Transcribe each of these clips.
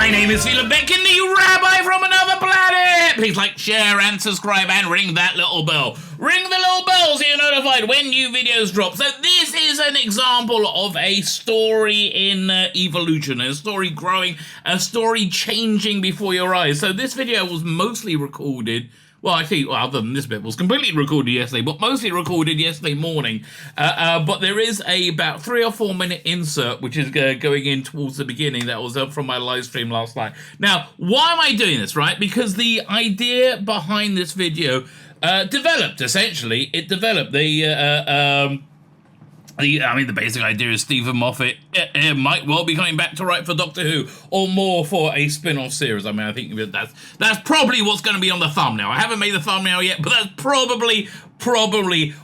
My name is Tzvi Lebetkin, the Rabbi from another planet! Please like, share, and subscribe, and ring that little bell. Ring the little bell so you're notified when new videos drop. So this is an example of a story in evolution, a story growing, a story changing before your eyes. So this video was mostly recorded, other than this bit, was completely recorded yesterday, but mostly recorded yesterday morning. But there is about 3 or 4 minute insert, which is going in towards the beginning. That was up from my live stream last night. Now, why am I doing this, right? Because the idea behind this video developed, essentially. It developed. The basic idea is Steven Moffat might well be coming back to write for Doctor Who, or more for a spin-off series. I mean, I think that's probably what's going to be on the thumbnail. I haven't made the thumbnail yet, but that's probably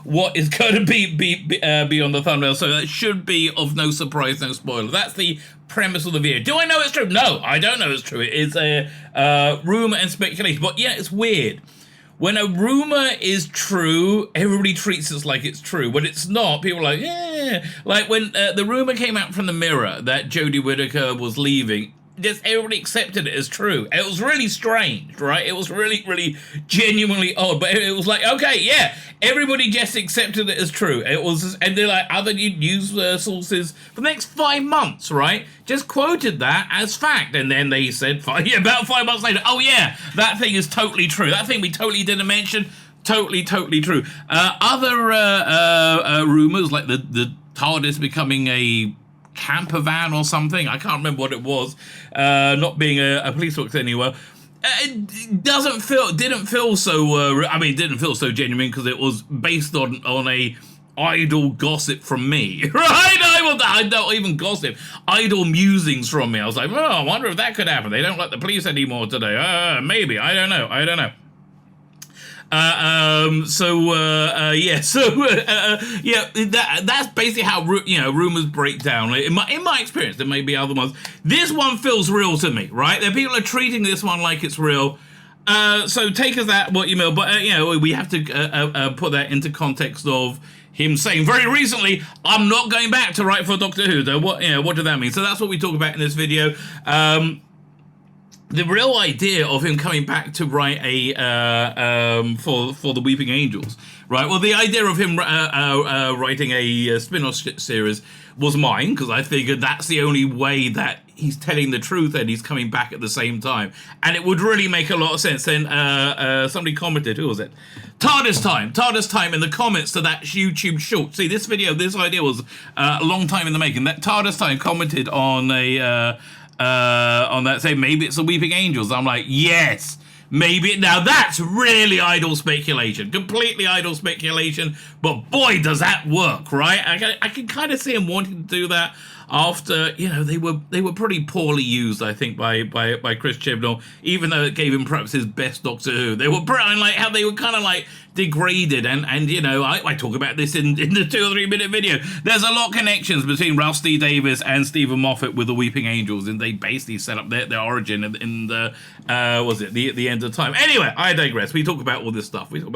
what is going to be on the thumbnail. So that should be of no surprise, no spoiler. That's the premise of the video. Do I know it's true? No, I don't know it's true. It is a rumor and speculation. But yeah, it's weird. When a rumor is true, everybody treats it like it's true. When it's not, people are like, yeah. Like when the rumor came out from the Mirror that Jodie Whittaker was leaving, just everybody accepted it as true. It was really strange, right? It was really, really genuinely odd. But it was like, okay, yeah, everybody just accepted it as true. It was, and they're like, other news sources for the next 5 months, right, just quoted that as fact. And then they said, about 5 months later, oh yeah, that thing is totally true. That thing we totally didn't mention, totally true. Other rumors, like the TARDIS becoming a camper van or something, I can't remember what it was, not being a police box anywhere. It didn't feel so genuine because it was based on a idle gossip from me, right? I don't even gossip, idle musings from me. I was like, oh, I wonder if that could happen. They don't like the police anymore today. Maybe, I don't know. That's basically how rumors break down. Like, in my experience, there may be other ones. This one feels real to me, right? There people are treating this one like it's real. So take as that what you will. But we have to put that into context of him saying very recently, "I'm not going back to write for Doctor Who." So what did that mean? So that's what we talk about in this video. The real idea of him coming back to write for the Weeping Angels, right? Well, the idea of him writing a spin-off series was mine, because I figured that's the only way that he's telling the truth and he's coming back at the same time. And it would really make a lot of sense. Then somebody commented, who was it? TARDIS time in the comments to that YouTube short. See, this idea was a long time in the making. That TARDIS time commented on that, say maybe it's the Weeping Angels. I'm like, yes, maybe. Now that's really idle speculation, completely idle speculation, but boy does that work, right? I can kind of see him wanting to do that after, they were pretty poorly used, I think, by Chris Chibnall, even though it gave him perhaps his best Doctor Who. They were pretty, like, how they were kind of like degraded, and I talk about this in the 2 or 3 minute video. There's a lot of connections between Ralph C. Davis and Steven Moffat with the Weeping Angels, and they basically set up their origin in the the end of time. Anyway, I digress. We talk about all this stuff. But we talk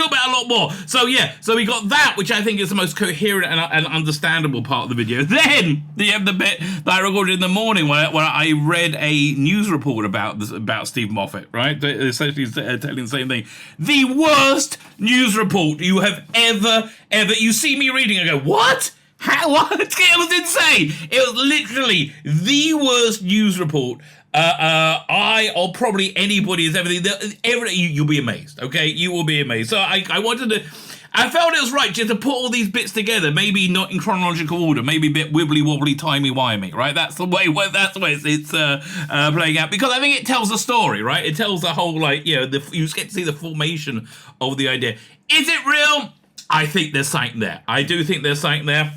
about a lot more. So we got that, which I think is the most coherent and understandable part of the video. Then you have the bit that I recorded in the morning where I read a news report about Steven Moffat, right? Essentially telling the same thing. The worst news report you have ever. You see me reading and go, what? How? What? It was insane. It was literally the worst news report I or probably anybody has ever. You'll be amazed. Okay, you will be amazed. So I felt it was right just to put all these bits together, maybe not in chronological order, maybe a bit wibbly wobbly, timey wimey, right? That's the way it's playing out, because I think it tells the story, right? It tells the whole, you get to see the formation of the idea. Is it real? I think there's something there. I do think there's something there.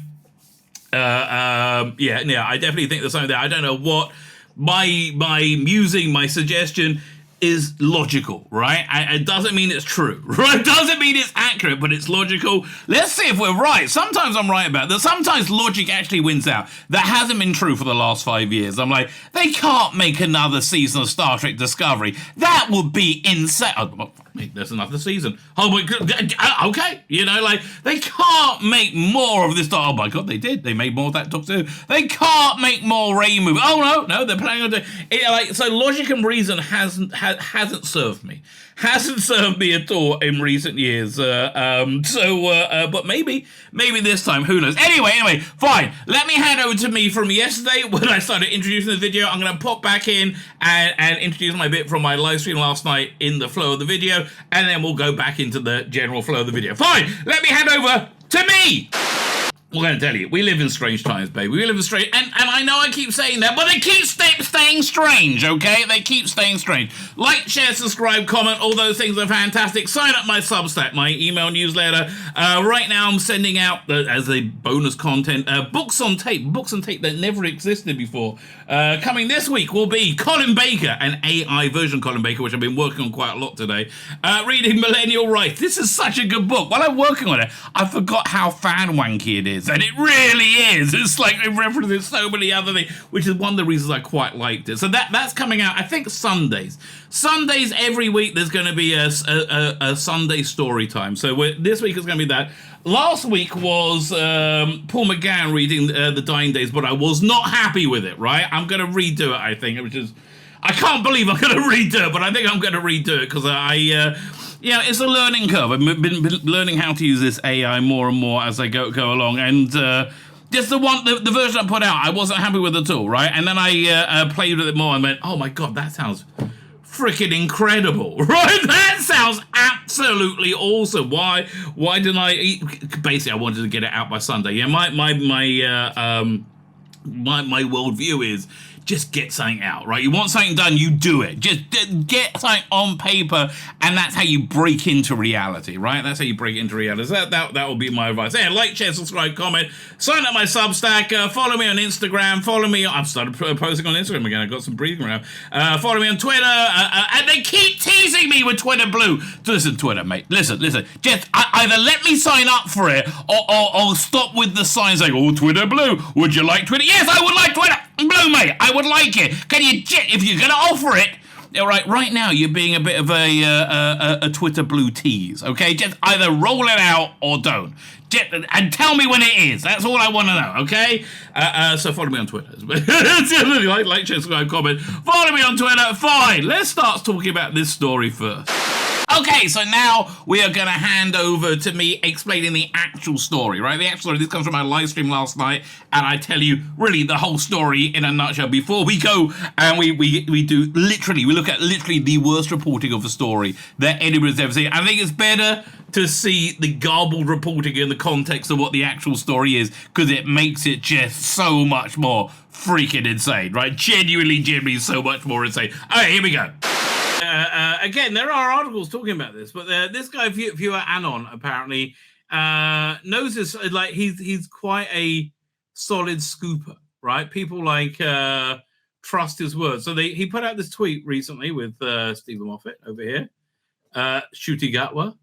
I definitely think there's something there. I don't know what. My musing, my suggestion is logical, right? It doesn't mean it's true, right? It doesn't mean it's accurate, but it's logical. Let's see if we're right. Sometimes I'm right about that. Sometimes logic actually wins out. That hasn't been true for the last 5 years. I'm like, they can't make another season of Star Trek Discovery. That would be insane. There's another season. Oh my god. Okay. Like, they can't make more of this. Oh my god, they did. They made more of that Doctor Who. They can't make more Ray movie. Oh no, they're planning on doing it. So logic and reason hasn't served me. Hasn't served me at all in recent years. But maybe this time, who knows? Anyway, fine. Let me hand over to me from yesterday when I started introducing the video. I'm going to pop back in and introduce my bit from my live stream last night in the flow of the video, and then we'll go back into the general flow of the video. Fine. Let me hand over to me. I'm going to tell you, we live in strange times, baby. We live in strange... And I know I keep saying that, but they keep staying strange, okay? They keep staying strange. Like, share, subscribe, comment, all those things are fantastic. Sign up my Substack, my email newsletter. Right now I'm sending out, as a bonus content, books on tape that never existed before. Coming this week will be Colin Baker, an AI version of Colin Baker, which I've been working on quite a lot today. Reading Millennial Rights. This is such a good book. While I'm working on it, I forgot how fan-wanky it is. And it really is. It's like it references so many other things, which is one of the reasons I quite liked it. So that's coming out, I think, Sundays. Sundays every week. There's going to be a Sunday story time. So this week is going to be that. Last week was Paul McGann reading The Dying Days, but I was not happy with it. Right? I'm going to redo it. I think, which is, I can't believe I'm going to redo it, but I think I'm going to redo it because it's a learning curve. I've been learning how to use this AI more and more as I go along, and just the version I put out, I wasn't happy with at all, right? And then I played with it more and went, oh my god, that sounds freaking incredible, right? That sounds absolutely awesome. Why didn't I? Basically, I wanted to get it out by Sunday. Yeah, my worldview is, just get something out, right? You want something done, you do it. Just get something on paper, and that's how you break into reality, right? That's how you break into reality. So that will be my advice. Yeah, like, share, subscribe, comment, sign up my Substack, follow me on Instagram, I've started posting on Instagram again, I've got some breathing around. Follow me on Twitter, and they keep teasing me with Twitter Blue. Listen, Twitter, mate, listen, just either let me sign up for it, or stop with the signs saying, oh, Twitter Blue, would you like Twitter? Yes, I would like Twitter Blue, mate. I would like it. Can you, if you're going to offer it, right now you're being a bit of a Twitter Blue tease, okay? Just either roll it out or don't. And tell me when it is. That's all I want to know, okay? So follow me on Twitter. like, share, subscribe, comment. Follow me on Twitter. Fine. Let's start talking about this story first. Okay, so now we are going to hand over to me explaining the actual story, right? The actual story. This comes from my live stream last night, and I tell you really the whole story in a nutshell before we go, and we look at literally the worst reporting of the story that anybody's ever seen. I think it's better to see the garbled reporting in the context of what the actual story is, because it makes it just so much more freaking insane, right? Genuinely so much more insane. All right, here we go. Again, there are articles talking about this, but this guy, viewer Anon, apparently knows this. Like, he's quite a solid scooper, right? People trust his words. So he put out this tweet recently with Steven Moffat over here, Shooty Gatwa,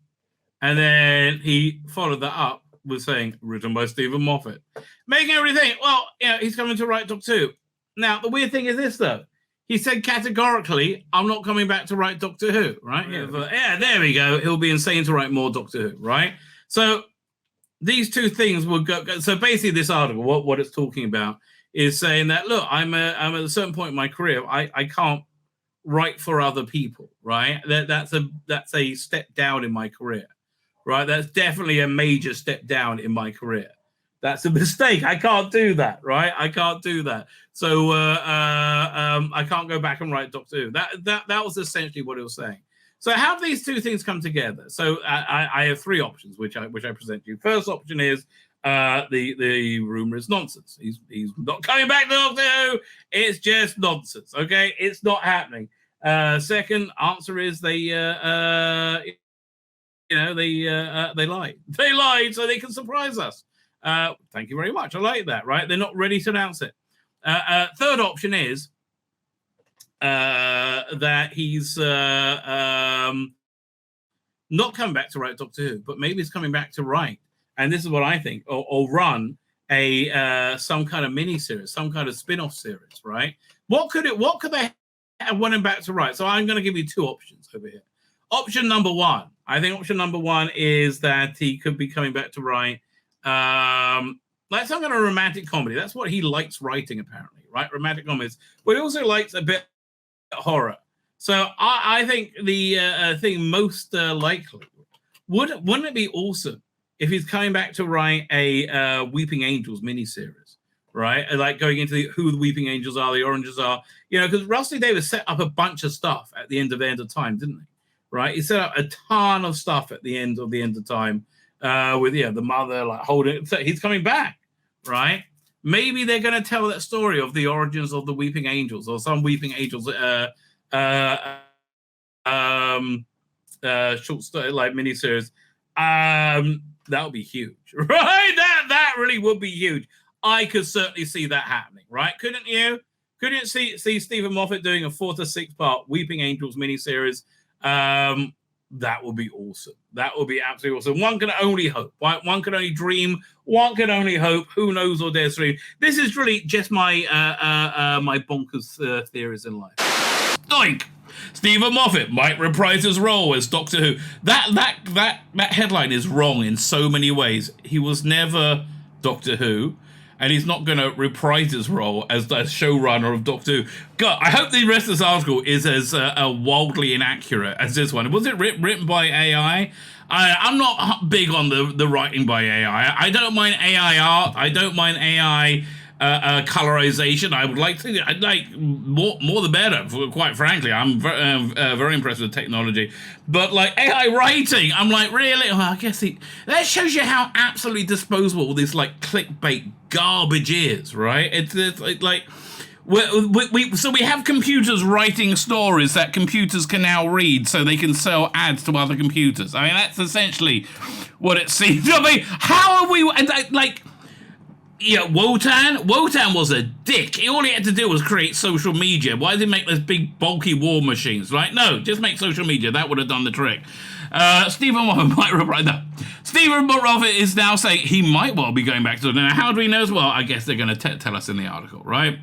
and then he followed that up with saying, written by Steven Moffat, making everything. Well, he's coming to write Doctor Who. Now, the weird thing is this, though. He said categorically, I'm not coming back to write Doctor Who, right? Yeah, there we go. He'll be insane to write more Doctor Who, right? So these two things will go. So basically this article, what it's talking about is saying that, look, I'm at a certain point in my career, I can't write for other people, right? That's a step down in my career, right? That's definitely a major step down in my career. That's a mistake. I can't do that, right? I can't do that. So I can't go back and write Doctor Who. That was essentially what it was saying. So how do these two things come together? So I have three options, which I present to you. First option is the rumor is nonsense. He's not coming back to Doctor Who. It's just nonsense. Okay, it's not happening. Second answer is they lied. They lied so they can surprise us. Thank you very much. I like that, right? They're not ready to announce it. Third option is that he's not coming back to write Doctor Who, but maybe he's coming back to write, and this is what I think, or run a some kind of mini series, some kind of spin-off series, right? What could they have wanted back to write? So I'm going to give you two options over here. option number one. I think option number one is that he could be coming back to write like some kind of romantic comedy. That's what he likes writing, apparently, right? Romantic comedies. But he also likes a bit of horror. So I think the thing most likely wouldn't it be awesome if he's coming back to write a Weeping Angels miniseries, right? Like going into who the Weeping Angels are, the Oranges are, because Rusty Davis set up a bunch of stuff at the end of Time, didn't he? Right? He set up a ton of stuff at the end of Time with the mother like holding. So he's coming back, right? Maybe they're going to tell that story of the origins of the Weeping Angels or some Weeping Angels short story like miniseries. That would be huge, right? That really would be huge. I could certainly see that happening, right? Couldn't you? Couldn't see Steven Moffat doing a 4 to 6 part Weeping Angels miniseries? That would be awesome. That would be absolutely awesome. One can only hope. Right? One can only dream. One can only hope. Who knows or dares dream? This is really just my my bonkers theories in life. Doink! Steven Moffat might reprise his role as Doctor Who. That headline is wrong in so many ways. He was never Doctor Who, and he's not going to reprise his role as the showrunner of Doctor Who. God, I hope the rest of this article is as wildly inaccurate as this one. Was it written by AI? I'm not big on the writing by AI. I don't mind AI art. I don't mind AI colorization. I would like to. I'd like more the better. Quite frankly, I'm very impressed with technology. But like AI writing, I'm like, really? Well, I guess that shows you how absolutely disposable all this like clickbait garbage is, right? It's like we have computers writing stories that computers can now read, so they can sell ads to other computers. I mean, that's essentially what it seems. I mean, how are we like? Yeah, Wotan was a dick. All he had to do was create social media. Why did he make those big, bulky war machines? Right? No, just make social media. That would have done the trick. Steven Moffat might reply that. Steven Moffat is now saying he might well be going back to it. Now, how do we know as well? I guess they're going to tell us in the article, right?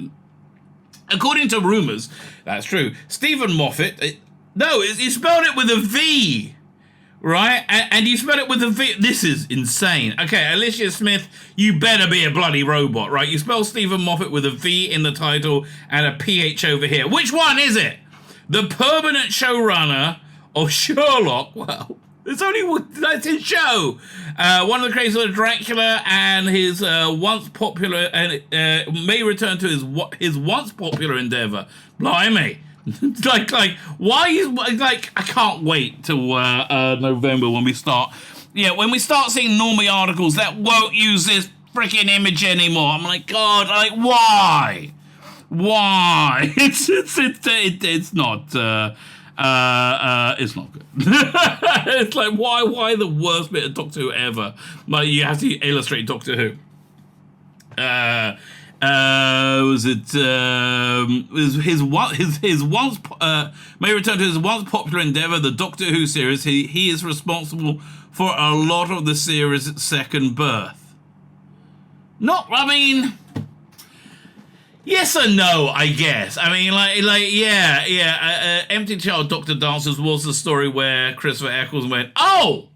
According to rumors, that's true. Steven Moffat, he spelled it with a V. Right? And you spell it with a V. This is insane. Okay, Alicia Smith, you better be a bloody robot, right? You spell Steven Moffat with a V in the title and a PH over here. Which one is it? The permanent showrunner of Sherlock? Well, it's only one. That's his show. One of the creators of Dracula and his once popular and may return to his once popular endeavor. Blimey. like why is like I can't wait till November when we start seeing normie articles that won't use this freaking image anymore. I'm like, God, like why it's not it's not good. It's like why the worst bit of Doctor Who ever, like you have to illustrate Doctor Who. Was it his once may return to his once popular endeavor, the Doctor Who series. He is responsible for a lot of the series' second birth. Yes and no, I guess. I mean, Empty Child Doctor Dancers was the story where Christopher Eccleston went, oh,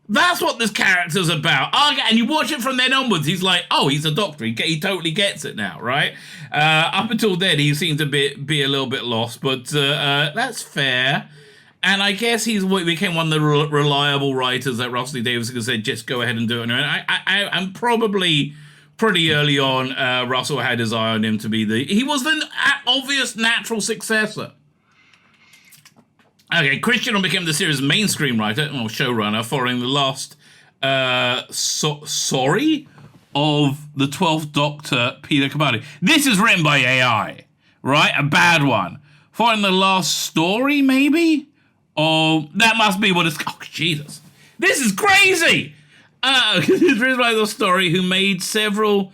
that's what this character's about. And you watch it from then onwards, he's like, oh, he's a doctor. He totally gets it now, right? Up until then, he seemed to be a little bit lost, but that's fair. And I guess he became one of the reliable writers that Rusty Davis could say, just go ahead and do it. And I'm probably pretty early on, Russell had his eye on him to be he was the obvious natural successor. Okay, Christian became the series' main screenwriter or showrunner following the last sorry of the 12th Doctor, Peter Capaldi. This is written by AI, right? A bad one. Following the last story, maybe? Oh, that must be what it's... Oh, Jesus. This is crazy! It's written by the story who made several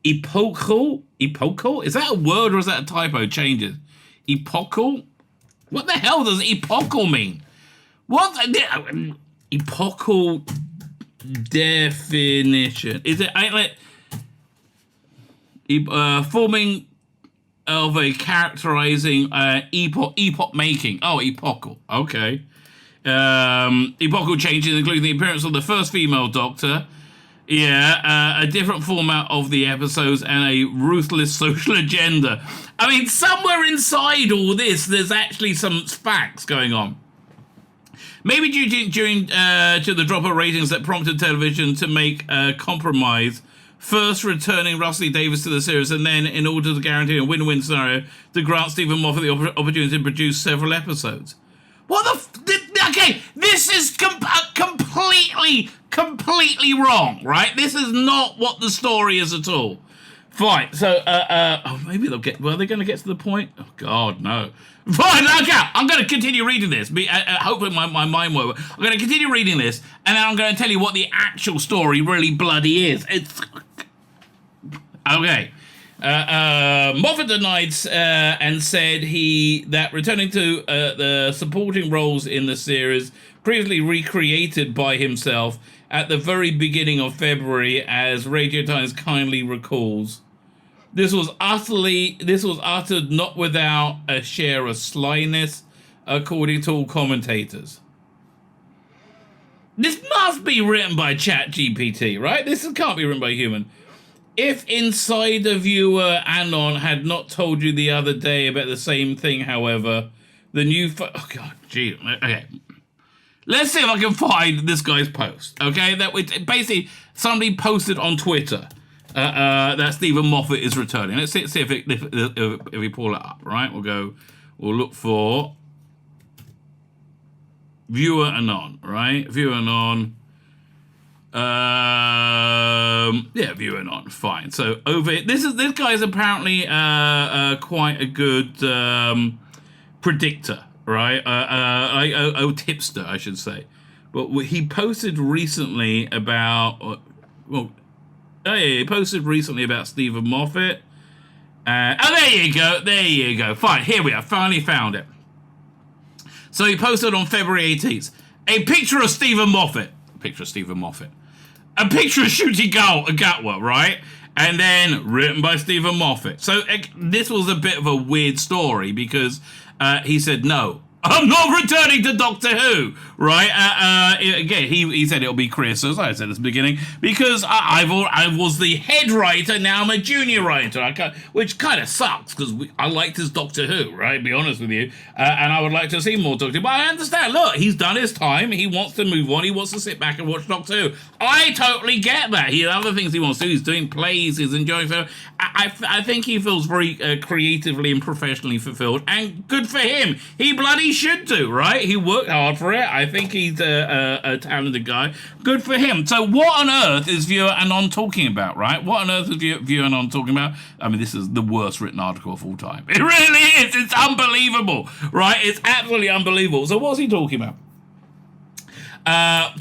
epochal... Is that a word or is that a typo? Changes. Epochal? What the hell does epochal mean? What epochal definition? Is it forming of a characterizing epoch making. Oh, epochal. Okay. Epochal changes include the appearance of the first female Doctor. Yeah, a different format of the episodes and a ruthless social agenda. I mean, somewhere inside all this, there's actually some facts going on. Maybe due to the drop of ratings that prompted television to make a compromise, first returning Russell Davis to the series, and then, in order to guarantee a win-win scenario, to grant Steven Moffat the opportunity to produce several episodes. What okay, this is completely wrong, right? This is not what the story is at all. Fine, so, maybe they'll get, well, they're going to get to the point? Oh, God, no. Fine, okay, I'm going to continue reading this. Hopefully my mind won't. I'm going to continue reading this, and then I'm going to tell you what the actual story really bloody is. It's... Okay. Moffat denied and said that returning to the supporting roles in the series previously recreated by himself at the very beginning of February, as Radio Times kindly recalls. This was uttered not without a share of slyness, according to all commentators. This must be written by ChatGPT, right? This can't be written by a human. If Insider Viewer Anon had not told you the other day about the same thing, however, the new... oh, God, gee. Okay. Let's see if I can find this guy's post, okay? Basically, somebody posted on Twitter that Steven Moffat is returning. Let's see if we pull it up, right? We'll look for Viewer Anon, right? Viewer Anon. Yeah, viewing on, fine. So over this guy is apparently quite a good predictor, right? Tipster, I should say. But he posted recently about he posted recently about Steven Moffat. There you go. Fine, here we are. Finally found it. So he posted on February 18th a picture of Steven Moffat. A picture of Shooty Gatwa, right? And then written by Steven Moffat. So this was a bit of a weird story because he said, no, I'm not returning to Doctor Who, right? Again, he said it'll be Chris, as I said at the beginning, because I was the head writer, now I'm a junior writer, which kind of sucks, because I liked his Doctor Who, right, be honest with you, and I would like to see more Doctor Who, but I understand, look, he's done his time, he wants to move on, he wants to sit back and watch Doctor Who. I totally get that. He has other things he wants to do, he's doing plays, he's enjoying film. I think he feels very creatively and professionally fulfilled, and good for him. He bloody should do, right? He worked hard for it. I think he's a talented guy. Good for him. So what on earth is Viewer Anon talking about, right? What on earth is Viewer Anon talking about? I mean, this is the worst written article of all time. It really is. It's unbelievable, right? It's absolutely unbelievable. So what's he talking about?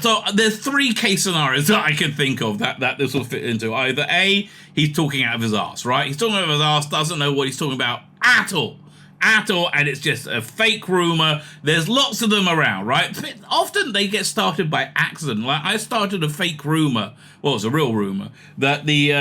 So there's three case scenarios that I can think of that this will fit into. Either A, he's talking out of his arse, right? He's talking out of his arse, doesn't know what he's talking about at all, and it's just a fake rumor. There's lots of them around, right? Often they get started by accident. Like I started a fake rumor, well, it's a real rumor, that they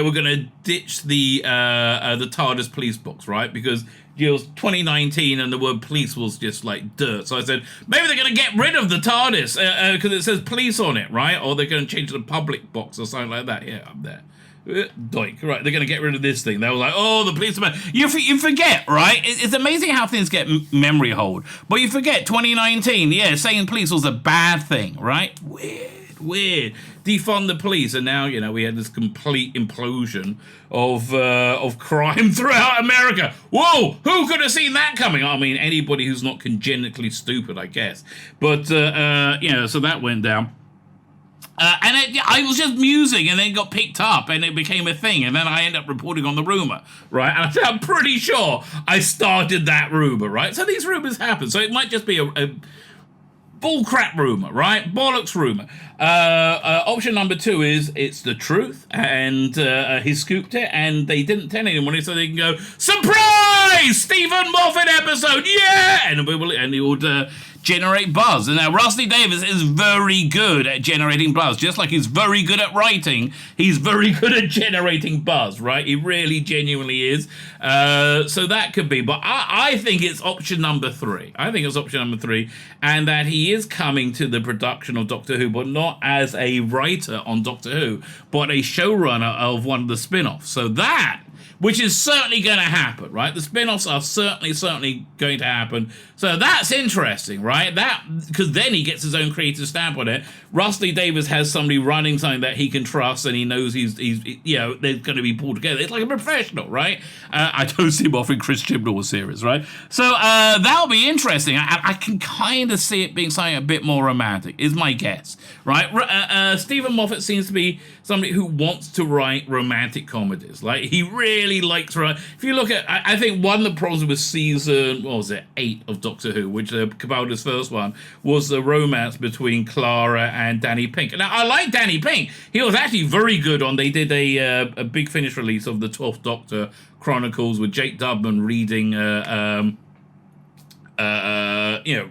were going to ditch the TARDIS police box, right? Because it was 2019 and the word police was just like dirt. So I said, maybe they're going to get rid of the TARDIS because it says police on it, right? Or they're going to change the public box or something like that. Yeah, up there. Doink, right? They're going to get rid of this thing. They were like, oh, the police are bad. You forget, right? It's amazing how things get memory hold. But you forget, 2019, yeah, saying police was a bad thing, right? Weird. Defund the police, and now we had this complete implosion of crime throughout America. Whoa! Who could have seen that coming? I mean, anybody who's not congenitally stupid, I guess. But so that went down. I was just musing, and then got picked up, and it became a thing, and then I ended up reporting on the rumor, right? And I'm pretty sure I started that rumor, right? So these rumors happen. So it might just be a bullcrap rumor, right? Bollocks rumor. Option number 2 is it's the truth, and he scooped it, and they didn't tell anyone, so they can go, surprise! Steven Moffat episode, yeah! And he would generate buzz. And now Rusty Davis is very good at generating buzz, just like he's very good at writing. He's very good at generating buzz, right? He really genuinely is. So that could be, but I think it's option number 3. I think it's option number 3, and that he is coming to the production of Doctor Who, but not as a writer on Doctor Who, but a showrunner of one of the spin-offs. So that, which is certainly going to happen, right? The spin-offs are certainly going to happen. So that's interesting, right? That, because then he gets his own creative stamp on it. Rusty Davis has somebody running something that he can trust, and he knows he's you know, they're going to be pulled together. It's like a professional, right? I don't see him offering Chris Chibnall a series, right? So that'll be interesting. I can kind of see it being something a bit more romantic, is my guess, right? Steven Moffat seems to be somebody who wants to write romantic comedies. Like, he really likes to write. If you look at, I think one of the problems with season, what was it, 8 of Doctor Who, which Capaldi's first one, was the romance between Clara and Danny Pink. Now, I like Danny Pink. He was actually very good on, they did a big finish release of the 12th Doctor Chronicles with Jake Dubman reading, you know,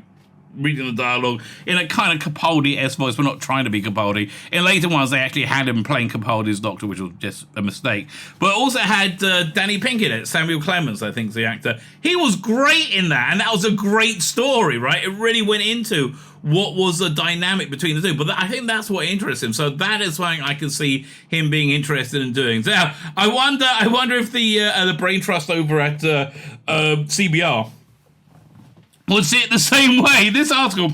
reading the dialogue in a kind of Capaldi-esque voice, but not trying to be Capaldi. In later ones, they actually had him playing Capaldi's Doctor, which was just a mistake. But it also had Danny Pink in it. Samuel Clemens, I think, is the actor. He was great in that, and that was a great story, right? It really went into what was the dynamic between the two. But I think that's what interests him. So that is something I can see him being interested in doing. So now, I wonder if the Brain Trust over at CBR would see it the same way. This article,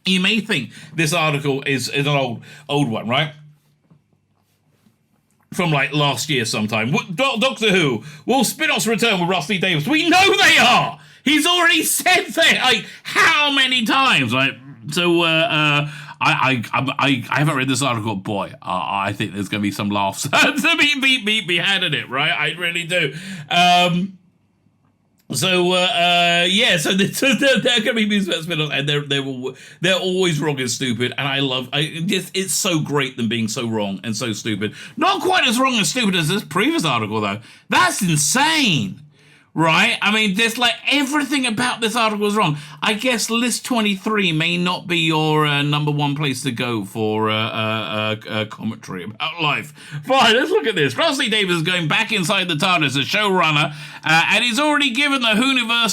you may think this article is an old one, right? From like last year sometime. Doctor Who will spin-offs return with Rusty Davis. We know they are. He's already said that. Like, how many times? Like, so I haven't read this article. Boy, I think there's going to be some laughs to be had in it, right? I really do. So they're going to be music spin-offs, and they're always wrong and stupid, and it's so great them being so wrong and so stupid. Not quite as wrong and stupid as this previous article, though. That's insane, right? I mean, just like everything about this article is wrong. I guess List 23 may not be your number one place to go for commentary about life. Fine, let's look at this. Rusty Davis is going back inside the TARDIS as showrunner, and he's already given the Whoniverse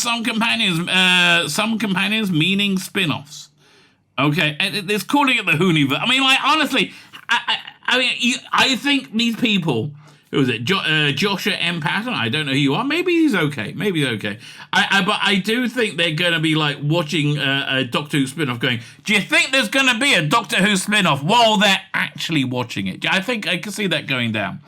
some companions meaning spin-offs. Okay, and it's calling it the Whoniverse. I mean, like, honestly, I think these people. Who was it? Joshua M. Patton? I don't know who you are. Maybe he's okay. But I do think they're going to be like watching a Doctor Who spin-off going, do you think there's going to be a Doctor Who spin-off while they're actually watching it? I think I can see that going down.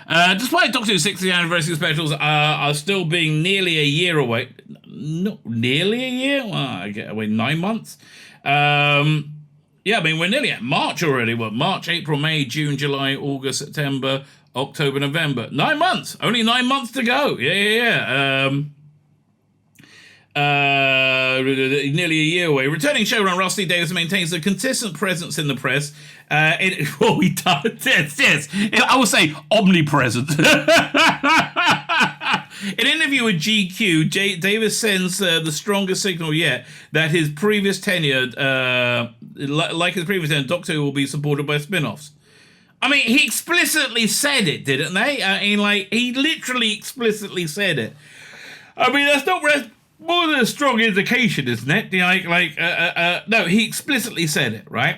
Despite Doctor Who's 60th anniversary specials are still being nearly a year away. Not nearly a year? Well, I get 9 months. Yeah, I mean, we're nearly at March already. What, March, April, May, June, July, August, September, October, November. 9 months. Only 9 months to go. Yeah. Nearly a year away. Returning showrunner Rusty Davis maintains a consistent presence in the press. He does. Yes. I would say omnipresent. In an interview with GQ, Davis sends the strongest signal yet that his previous tenure, Doctor Who will be supported by spin-offs. I mean, he explicitly said it, didn't they? He literally explicitly said it. I mean, that's more than a strong indication, isn't it? No, he explicitly said it, right?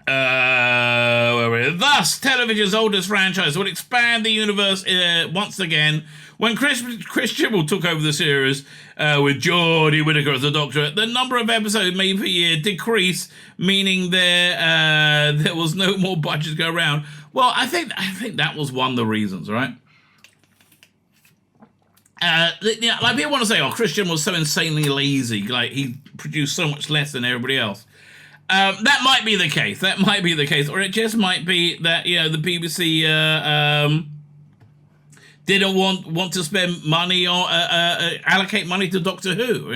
Thus, television's oldest franchise would expand the universe once again. When Chris Chibnall took over the series with Jodie Whittaker as the Doctor, the number of episodes made per year decreased, meaning there was no more budget to go around. Well, I think that was one of the reasons, right? Like people want to say, Christian was so insanely lazy, like he produced so much less than everybody else. That might be the case. Or it just might be that, the BBC didn't want to spend money or allocate money to Doctor Who.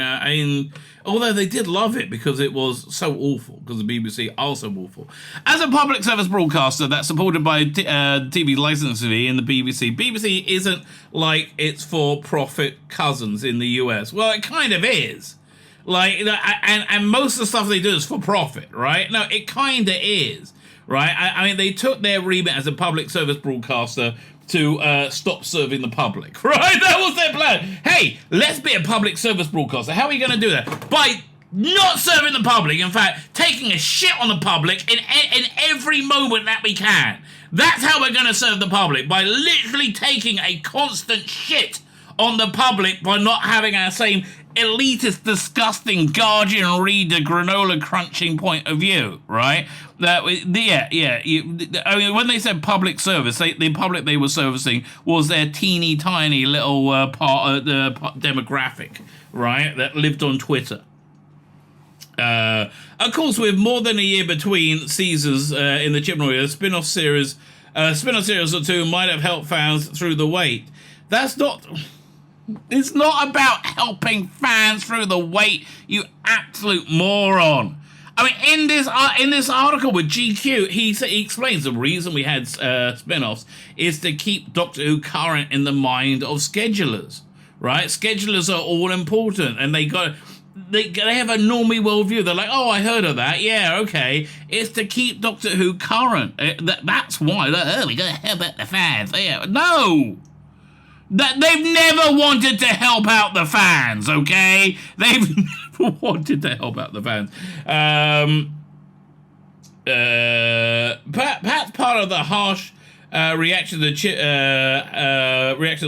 Although they did love it because it was so awful, because the BBC are so awful. As a public service broadcaster that's supported by TV licensing fee in the BBC isn't like its for-profit cousins in the US. Well, it kind of is. Like, and most of the stuff they do is for profit, right? No, it kind of is, right? I mean, they took their remit as a public service broadcaster to stop serving the public, right? That was their plan. Hey, let's be a public service broadcaster. How are we going to do that? By not serving the public. In fact, taking a shit on the public in every moment that we can. That's how we're going to serve the public, by literally taking a constant shit on the public, by not having our same elitist, disgusting, Guardian reader, granola crunching point of view, right? I mean, when they said public service, the public they were servicing was their teeny tiny little demographic, right? That lived on Twitter. Of course, with more than a year between Caesars in the Chibnall era, spin-off series or two might have helped fans through the wait. It's not about helping fans through the wait, you absolute moron. I mean, in this article with GQ, he explains the reason we had spin-offs is to keep Doctor Who current in the mind of schedulers, right? Schedulers are all important, and they have a normie worldview. They're like, oh, I heard of that. Yeah, okay. It's to keep Doctor Who current. That's why. We gotta help out the fans. Yeah, no. They've never wanted to help out the fans, okay? They've never wanted to help out the fans. Perhaps part of the harsh reaction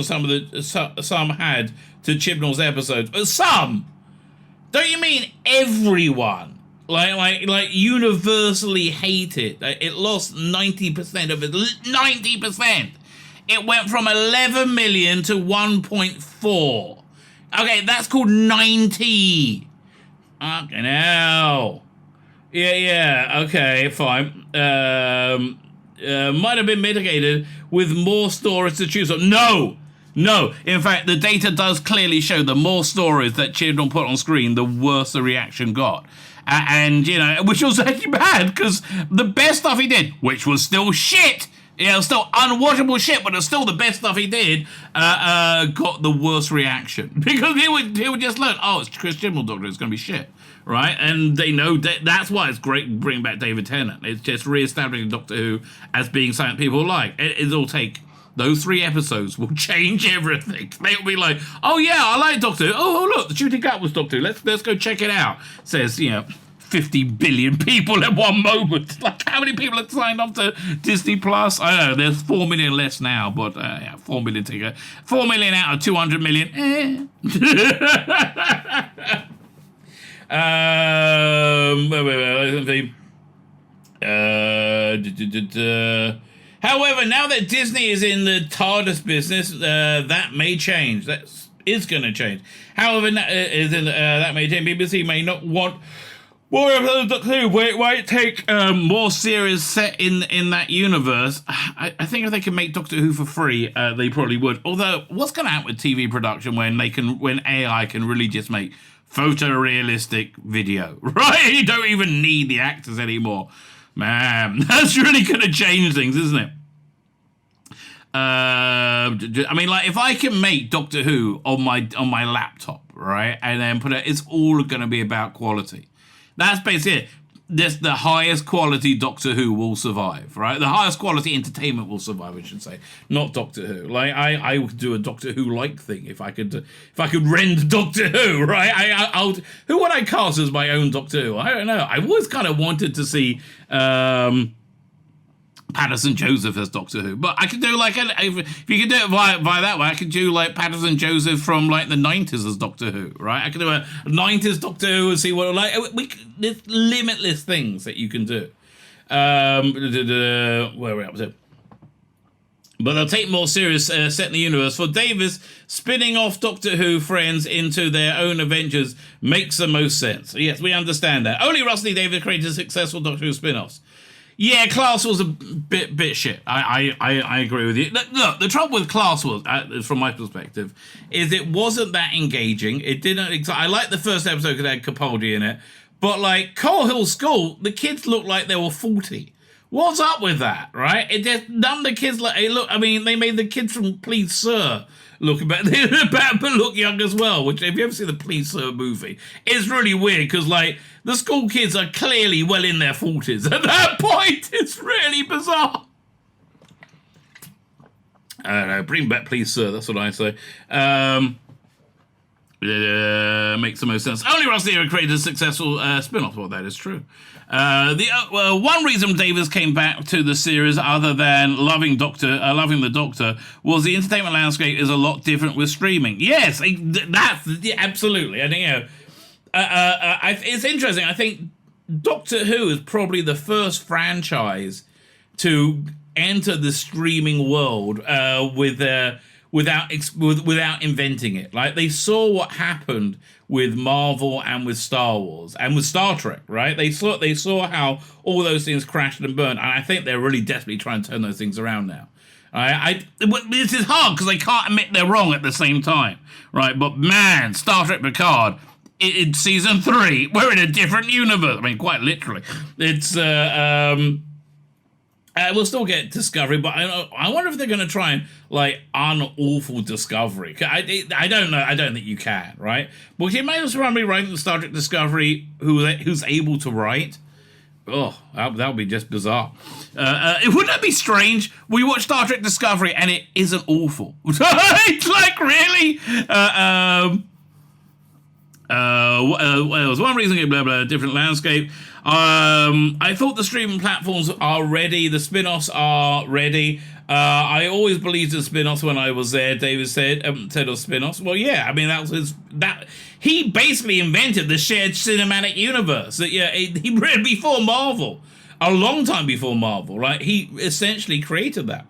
some had to Chibnall's episodes. Some. Don't you mean everyone? Like universally hate it. It lost 90% of it. 90%. It went from 11 million to 1.4. Okay, that's called 90. Fucking hell. Yeah, okay, fine. Might have been mitigated with more stories to choose from. No. In fact, the data does clearly show the more stories that Chibnall put on screen, the worse the reaction got. And, which was actually bad, because the best stuff he did, which was still shit, still unwatchable shit, but it's still the best stuff he did, got the worst reaction. Because he would just learn, oh, it's Chris Chibnall Doctor, it's going to be shit, right? And they know that's why it's great bringing back David Tennant. It's just re-establishing Doctor Who as being something people like. It'll take... Those 3 episodes will change everything. They'll be like, oh yeah, I like Doctor Who. Oh look, the shooting cat was Doctor Who. Let's go check it out. Says, 50 billion people at one moment. Like, how many people have signed up to Disney Plus? I don't know, there's 4 million less now, but 4 million ticket. 4 million out of 200 million. However, now that Disney is in the TARDIS business, that may change. That is going to change. However, that may change. BBC may not want more episodes of Doctor Who. Why take more series set in that universe? I think if they can make Doctor Who for free, they probably would. Although, what's going to happen with TV production when AI can really just make photorealistic video, right? You don't even need the actors anymore. Man, that's really going to change things, isn't it? I mean, like, if I can make Doctor Who on my laptop, right, and then put it, it's all going to be about quality. That's basically it. The highest quality Doctor Who will survive, right? The highest quality entertainment will survive, I should say, not Doctor Who. Like, I would do a Doctor Who-like thing if I could rend Doctor Who, right? Who would I cast as my own Doctor Who? I don't know. I've always kind of wanted to see Patterson Joseph as Doctor Who, but I could do if you could do it via that way, I could do like Patterson Joseph from like the 90s as Doctor Who, right? I could do a 90s Doctor Who and see what there's limitless things that you can do. Where are we up to? But they'll take more serious set in the universe. For Davis, spinning off Doctor Who friends into their own adventures makes the most sense. Yes, we understand that. Only Rusty Davis created successful Doctor Who spin-offs. Yeah, Class was a bit shit. I agree with you. Look, the trouble with Class was, from my perspective, is it wasn't that engaging. It didn't. I liked the first episode because it had Capaldi in it, but like Coal Hill School, the kids looked like they were 40. What's up with that, right? It just none of the kids look. Hey, look, I mean, they made the kids from Please Sir look about but look young as well. Which, if you ever see the Please Sir movie, it's really weird because like the school kids are clearly well in their 40s at that point. It's really bizarre. I don't know. Bring back Please Sir. That's what I say. Makes the most sense. Only Ross Nero created a successful spin-off. Well, that is true. One reason Davis came back to the series, other than loving the Doctor, was the entertainment landscape is a lot different with streaming. Yes, that's absolutely. I think it's interesting. I think Doctor Who is probably the first franchise to enter the streaming world without inventing it. Like, they saw what happened with Marvel and with Star Wars and with Star Trek, right? They saw how all those things crashed and burned, and I think they're really desperately trying to turn those things around now. This is hard because they can't admit they're wrong at the same time, right? But man, Star Trek Picard, in season 3, we're in a different universe. I mean, quite literally. It's we'll still get Discovery, but I wonder if they're going to try and like unawful Discovery. I don't know. I don't think you can, right? But you may also remember writing the Star Trek Discovery who's able to write. Oh, that would be just bizarre. Wouldn't that be strange? We watch Star Trek Discovery and it isn't awful. It's like, really? Well, was one reason, blah, blah, different landscape. I thought the streaming platforms are ready. The spin-offs are ready. I always believed in spin-offs when I was there. David said of spin-offs. Well, yeah, I mean, he basically invented the shared cinematic universe. He read before Marvel, a long time before Marvel, right? He essentially created that.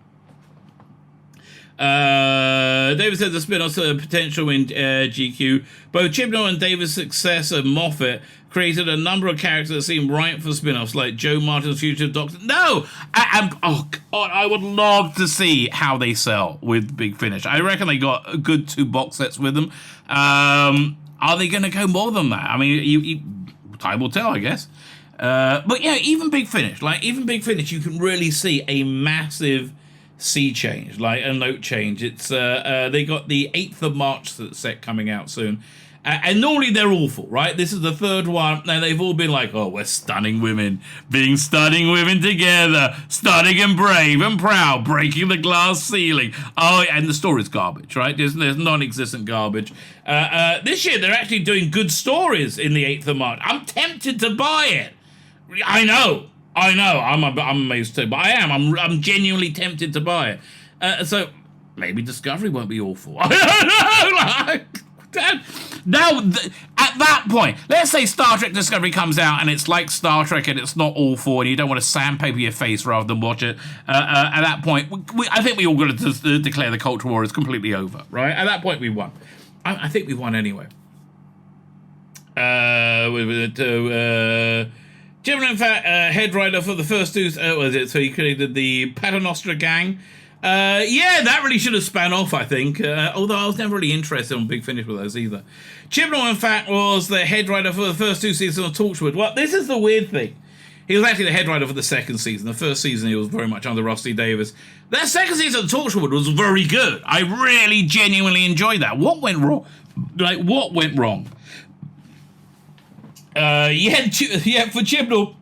David said the spin-offs potential in GQ. Both Chibnall and Davis' successor Moffat created a number of characters that seemed right for spin-offs, like Joe Martin's future Doctor. No! Oh, God, I would love to see how they sell with Big Finish. I reckon they got a good 2 box sets with them. Are they going to go more than that? I mean, time will tell, I guess. But yeah, even Big Finish, you can really see a massive sea change, like a note change. It's they got the 8th of March set coming out soon. And normally they're awful, right? This is the 3rd one, and they've all been like, oh, we're stunning women, being stunning women together, stunning and brave and proud, breaking the glass ceiling. Oh, and the story's garbage, right? There's non-existent garbage. This year, they're actually doing good stories in the 8th of March. I'm tempted to buy it. I know. I'm amazed too, but I am. I'm genuinely tempted to buy it. So maybe Discovery won't be awful. I don't know. Now, at that point, let's say Star Trek Discovery comes out and it's like Star Trek and it's not awful and you don't want to sandpaper your face rather than watch it. At that point, I think we all got to declare the culture war is completely over, right? At that point, we won. I think we won anyway. Jim, in fact, head writer for the first 2, so he created the Paternoster Gang. Yeah, that really should have span off, I think, although I was never really interested in Big Finish with those either. Chibnall, in fact, was the head writer for the first 2 seasons of Torchwood. Well, this is the weird thing. He was actually the head writer for the 2nd season. The 1st season, he was very much under Rusty Davis. That 2nd season of Torchwood was very good. I really, genuinely enjoyed that. What went wrong? What went wrong? For Chibnall,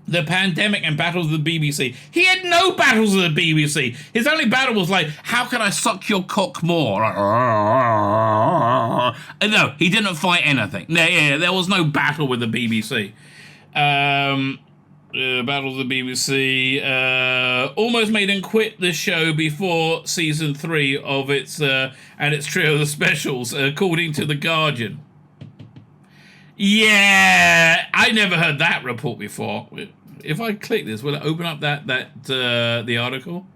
the pandemic and battles of the BBC. He had no battles of the BBC. His only battle was like, how can I suck your cock more? No, he didn't fight anything. There was no battle with the BBC. Battles of the BBC almost made him quit the show before season 3 of its trio of specials, according to The Guardian. Yeah, I never heard that report before. If I click this, will it open up the article?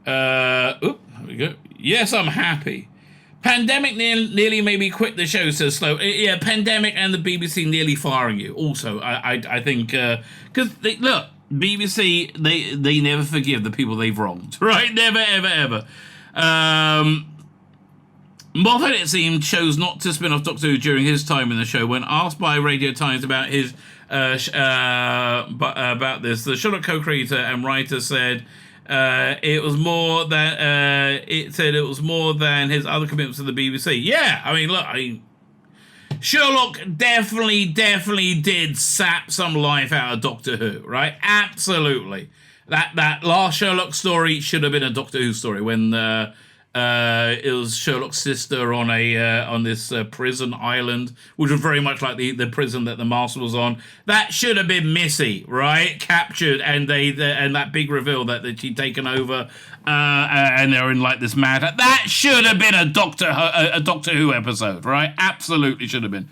There we go. Yes, I'm happy. Pandemic nearly made me quit the show, says Slow. Yeah, pandemic and the BBC nearly firing you. Also, I think because look, BBC they never forgive the people they've wronged, right? Never, ever, ever. Moffat, it seemed, chose not to spin off Doctor Who during his time in the show. When asked by Radio Times about his about this. The Sherlock co-creator and writer said it was more than it was more than his other commitments to the BBC. Yeah, I mean, look, Sherlock definitely did sap some life out of Doctor Who, right? Absolutely. That last Sherlock story should have been a Doctor Who story when it was Sherlock's sister on this prison island, which was very much like the prison that the Master was on. That should have been Missy, right? Captured, and and that big reveal that she'd taken over, and they're in like this mad. That should have been a Doctor Who episode, right? Absolutely should have been.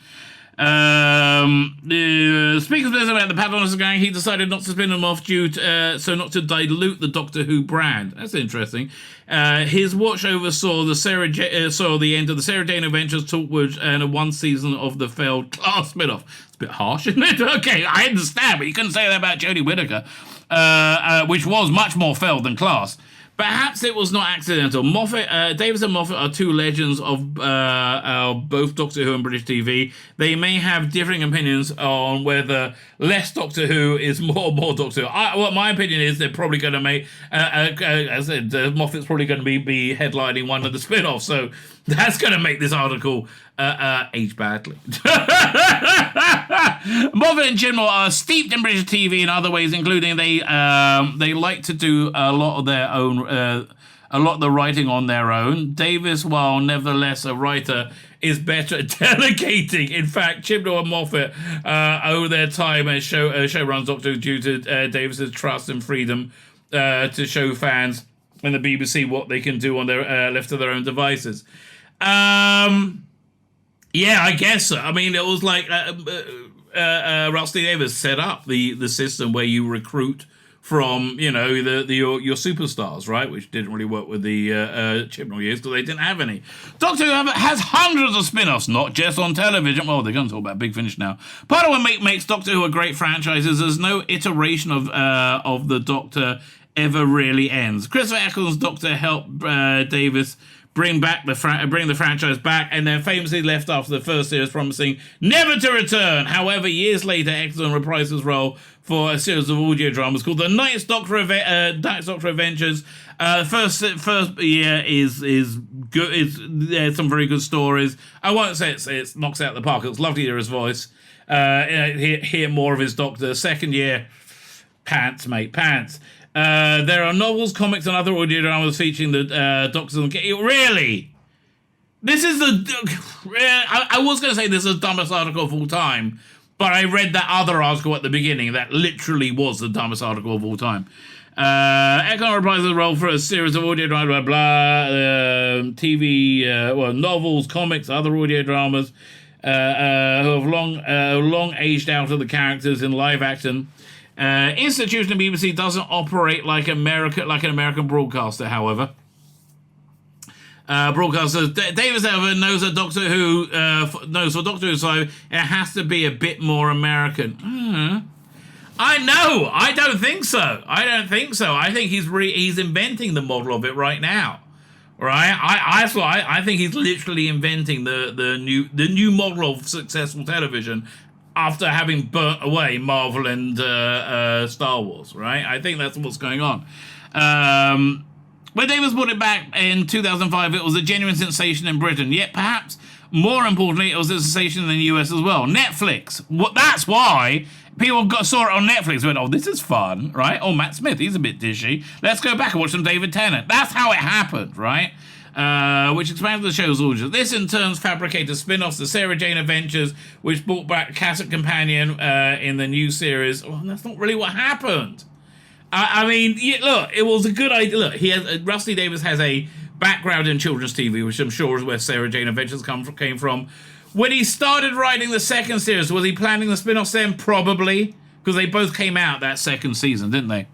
Speaking of this about the Patronus gang, he decided not to spin them off so not to dilute the Doctor Who brand. That's interesting. His watch oversaw the end of the Sarah Jane Adventures, Talkwood, and one season of the failed Class spin-off. It's a bit harsh, isn't it? Okay, I understand, but you couldn't say that about Jodie Whittaker, which was much more failed than Class. Perhaps it was not accidental. Davis and Moffat are two legends of both Doctor Who and British TV. They may have differing opinions on whether less Doctor Who is more Doctor Who. My opinion is they're probably going to make, as I said, Moffat's probably going to be headlining one of the spin-offs, so that's going to make this article age badly. Moffat in general are steeped in British TV in other ways, including they like to do a lot of their own, a lot of the writing on their own. Davis, while nevertheless a writer, is better at delegating. In fact, Chibnall and Moffat owe their time as showruns Doctor Who due to Davis's trust and freedom to show fans and the BBC what they can do on their left to their own devices. Yeah, I guess so. I mean, it was like Rusty Davis set up the system where you recruit from, your superstars, right? Which didn't really work with the Chibnall years because they didn't have any. Doctor Who has hundreds of spin-offs, not just on television. Well, they're going to talk about Big Finish now. Part of what makes Doctor Who a great franchise is there's no iteration of the Doctor ever really ends. Christopher Eccleston's Doctor helped Davis bring the franchise back, and then famously left after the first series, promising never to return. However, years later, Eccleston reprised his role for a series of audio dramas called The Ninth Doctor Adventures. First year is good. There's some very good stories. I won't say it knocks out the park. It's lovely to hear his voice. Hear more of his Doctor. Second year, pants, mate, pants. There are novels, comics, and other audio dramas featuring the Doctors on the... Really? This is I was going to say this is the dumbest article of all time, but I read that other article at the beginning that literally was the dumbest article of all time. Eccleston reprises the role for a series of audio dramas, blah, blah, TV, novels, comics, other audio dramas, who have long aged out of the characters in live action. Institution of BBC doesn't operate like an American broadcaster, however. Davis, however, knows that Doctor Who knows for Doctor Who, so it has to be a bit more American. I know. I don't think so. I think he's inventing the model of it right now. Right? I think he's literally inventing the new model of successful television after having burnt away Marvel and Star Wars, right? I think that's what's going on. When Davis brought it back in 2005, it was a genuine sensation in Britain. Yet, perhaps more importantly, it was a sensation in the US as well. Netflix. That's why people saw it on Netflix and went, oh, this is fun, right? Oh, Matt Smith, he's a bit dishy. Let's go back and watch some David Tennant. That's how it happened, right? Which expanded the show's audience. This in turn fabricated spin-offs, the Sarah Jane Adventures, which brought back Cassette Companion in the new series. Well, that's not really what happened. I mean, look, it was a good idea. Look, Rusty Davis has a background in children's TV, which I'm sure is where Sarah Jane Adventures came from. When he started writing the second series, was he planning the spin-offs then? Probably, because they both came out that second season, didn't they?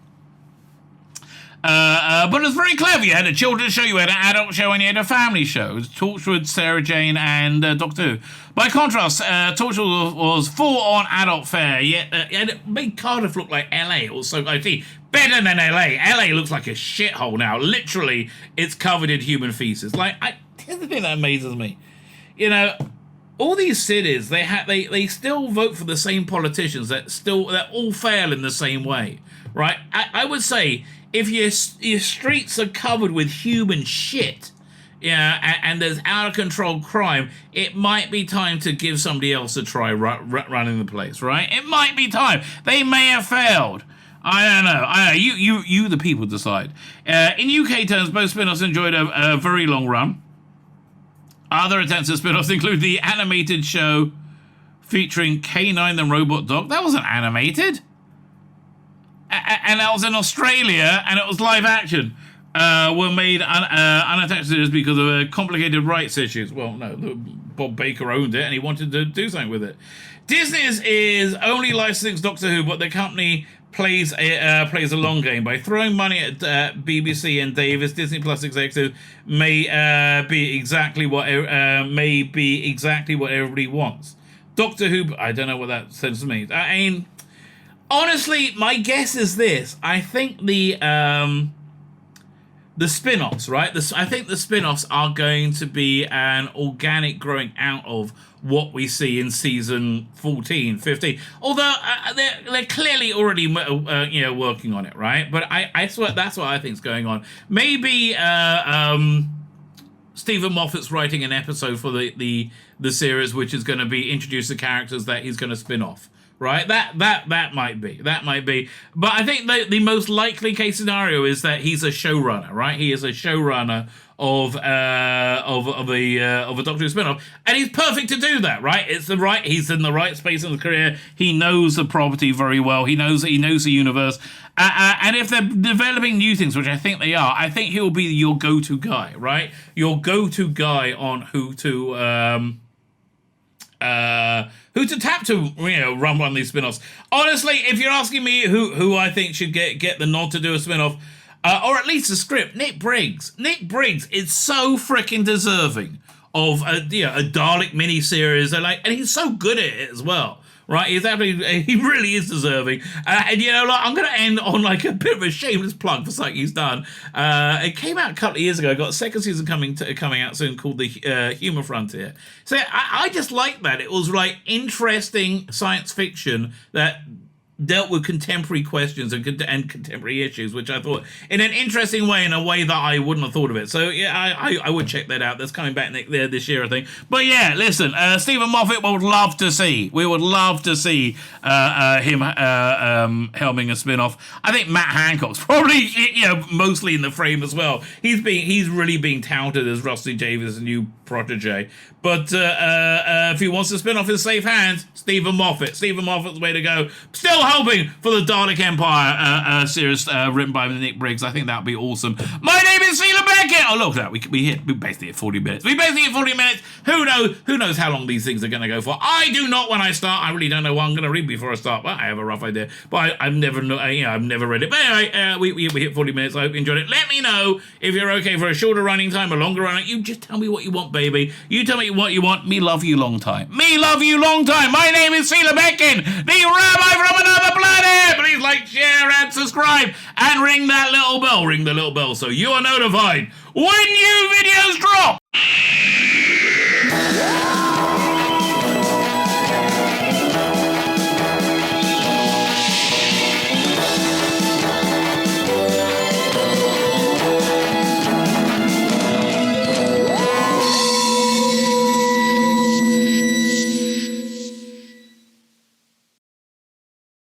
But it was very clever. You had a children's show, you had an adult show, and you had a family show. It was Torchwood, Sarah Jane, and Doctor Who. By contrast, Torchwood was full-on adult fare, yet it made Cardiff look like LA. It was so better than LA. LA looks like a shithole now. Literally, it's covered in human feces. Here's the thing that amazes me. all these cities, they still vote for the same politicians that all fail in the same way, right? I would say if your streets are covered with human shit, yeah, and there's out of control crime, it might be time to give somebody else a try running the place, right? It might be time. They may have failed. I don't know. You, the people decide. In UK terms, both spin-offs enjoyed a very long run. Other attempts at spin-offs include the animated show featuring K9 the Robot Dog. That wasn't animated. And that was in Australia, and it was live action. Were made unattached to this because of complicated rights issues. Well, no, Bob Baker owned it and he wanted to do something with it. Disney is only licensing Doctor Who, but the company plays a long game by throwing money at BBC and Davis. Disney Plus executive may be exactly what everybody wants. Doctor Who, I don't know what that sentence means. I mean, honestly, my guess is this: I think the spin-offs, right? I think the spin-offs are going to be an organic growing out of what we see in season 14, 15. Although they're clearly already working on it, right? But I swear that's what I think is going on. Maybe Steven Moffat's writing an episode for the series, which is going to be introduce the characters that he's going to spin off. Right, that might be. But I think the most likely case scenario is that he's a showrunner. Right, he is a showrunner of a Doctor Who spinoff, and he's perfect to do that. Right, he's in the right space in his career. He knows the property very well. He knows the universe. And if they're developing new things, which I think they are, I think he'll be your go-to guy. Right, your go-to guy on who to tap to, run one of these spin-offs. Honestly, if you're asking me who I think should get the nod to do a spin-off, or at least a script, Nick Briggs. Nick Briggs is so freaking deserving of a Dalek miniseries, and he's so good at it as well. Right, he really is deserving. And I'm going to end on like a bit of a shameless plug for something he's done. It came out a couple of years ago. Got a second season coming out soon called The Human Frontier. So I just like that. It was like interesting science fiction that dealt with contemporary questions and contemporary issues, which I thought in an interesting way, in a way that I wouldn't have thought of it. So yeah, I would check that out. That's coming back this year, I think. But yeah, listen, Steven Moffat, we would love to see him helming a spin-off. I think Matt Hancock's probably mostly in the frame as well. He's really being touted as Rusty Davis' new protege. But if he wants to spin off in safe hands, Steven Moffat's the way to go. Still hoping for the Dalek Empire series written by Nick Briggs. I think that would be awesome. My name is Tzvi Lebetkin. Oh, look at that. We basically hit 40 minutes. Who knows how long these things are going to go for? I do not when I start. I really don't know what I'm going to read before I start. But I have a rough idea. But I've never read it. But anyway, we hit 40 minutes. I hope you enjoyed it. Let me know if you're okay for a shorter running time, a longer running. You just tell me what you want, baby. You tell me what you want. Me love you long time. My name is Tzvi Lebetkin, the Rabbi from another planet. Please like, share, and subscribe, and ring that little bell. Ring the little bell so you are notified when new videos drop.